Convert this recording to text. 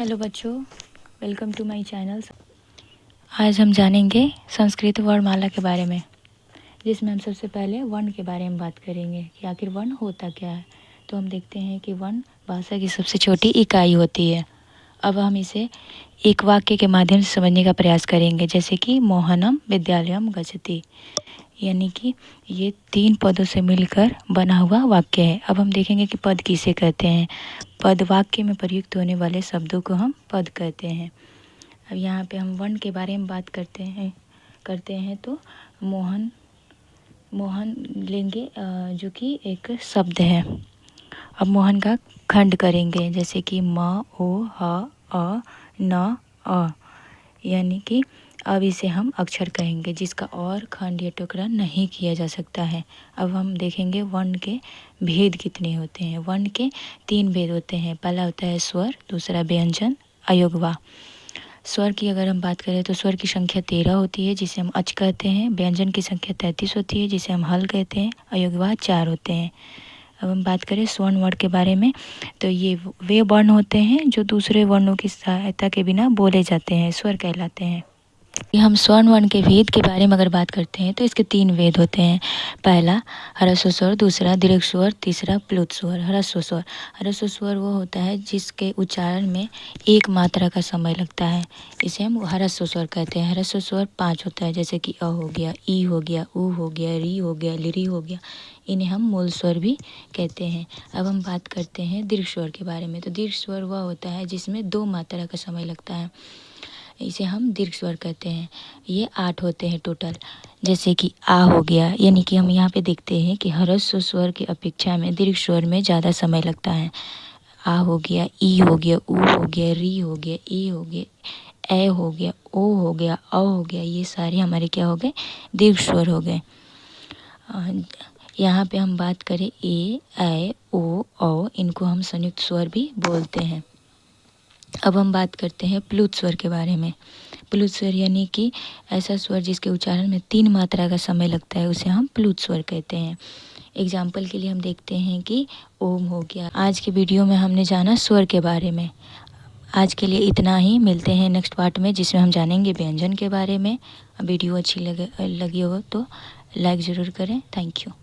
Hello बच्चों, welcome to my channel. आज हम जानेंगे संस्कृत वर्णमाला के बारे में, जिसमें हम सबसे पहले वर्ण के बारे में बात करेंगे कि आखिर वर्ण होता क्या है। तो हम देखते हैं कि वर्ण भाषा की सबसे छोटी इकाई होती है। अब हम इसे एक वाक्य के माध्यम से समझने का प्रयास करेंगे, जैसे कि मोहनम विद्यालयम गच्छति, यानी कि ये 3 पदों से मिलकर बना हुआ वाक्य है। अब हम देखेंगे कि पद किसे कहते हैं। पद वाक्य में प्रयुक्त होने वाले शब्दों को हम पद कहते हैं। अब यहाँ पे हम वर्ण के बारे में बात करते हैं तो मोहन लेंगे, जो कि एक शब्द है। अब मोहन का खंड करेंगे, जैसे कि म, ओ, ह, अ, न, अ, यानी कि अब इसे हम अक्षर कहेंगे, जिसका और खंड या टुकड़ा नहीं किया जा सकता है। अब हम देखेंगे वर्ण के भेद कितने होते हैं। वर्ण के 3 भेद होते हैं। पहला होता है स्वर, दूसरा व्यंजन, अयोगवा। स्वर की अगर हम बात करें तो स्वर की संख्या 13 होती है, जिसे हम अच कहते हैं। व्यंजन की संख्या 33 होती है, जिसे हम हल कहते हैं। अयोगवा 4 होते हैं। अब हम बात करें स्वर्ण वर्ण के बारे में, तो ये वे वर्ण होते हैं जो दूसरे वर्णों की सहायता के बिना बोले जाते हैं, स्वर कहलाते हैं। हम स्वर्ण वर्ण के भेद के बारे में अगर बात करते हैं तो इसके 3 भेद होते हैं। पहला ह्रस्व स्वर, दूसरा दीर्घ स्वर, तीसरा प्लुत स्वर। ह्रस्व स्वर वो होता है जिसके उच्चारण में एक मात्रा का समय लगता है, इसे हम ह्रस्व स्वर कहते हैं। ह्रस्व स्वर 5 होता है, जैसे कि अ हो गया, ई हो गया, उ हो गया, री हो गया, लिरी हो गया। इन्हें हम मूल स्वर भी कहते हैं। अब हम बात करते हैं दीर्घ स्वर के बारे में। तो दीर्घ स्वर वह होता है जिसमें 2 मात्रा का समय लगता है, इसे हम दीर्घ स्वर कहते हैं। ये 8 होते हैं टोटल, जैसे कि आ हो गया, यानी कि हम यहाँ पे देखते हैं कि ह्रस्व स्वर की अपेक्षा में दीर्घ स्वर में ज़्यादा समय लगता है। आ हो गया, ई हो गया, उ हो गया, री हो गया, ई हो गया, ए हो गया, ओ हो गया, अ हो गया, ये सारे हमारे क्या हो गए, दीर्घ स्वर हो गए। यहाँ पे हम बात करें ए, ऐ, ओ, औ, इनको हम संयुक्त स्वर भी बोलते हैं। अब हम बात करते हैं प्लुत स्वर के बारे में। प्लुत स्वर यानी कि ऐसा स्वर जिसके उच्चारण में 3 मात्रा का समय लगता है, उसे हम प्लुत स्वर कहते हैं। एग्जाम्पल के लिए हम देखते हैं कि ओम हो गया। आज के वीडियो में हमने जाना स्वर के बारे में। आज के लिए इतना ही, मिलते हैं नेक्स्ट पार्ट में, जिसमें हम जानेंगे व्यंजन के बारे में। वीडियो अच्छी लगी हो तो लाइक ज़रूर करें। Thank you.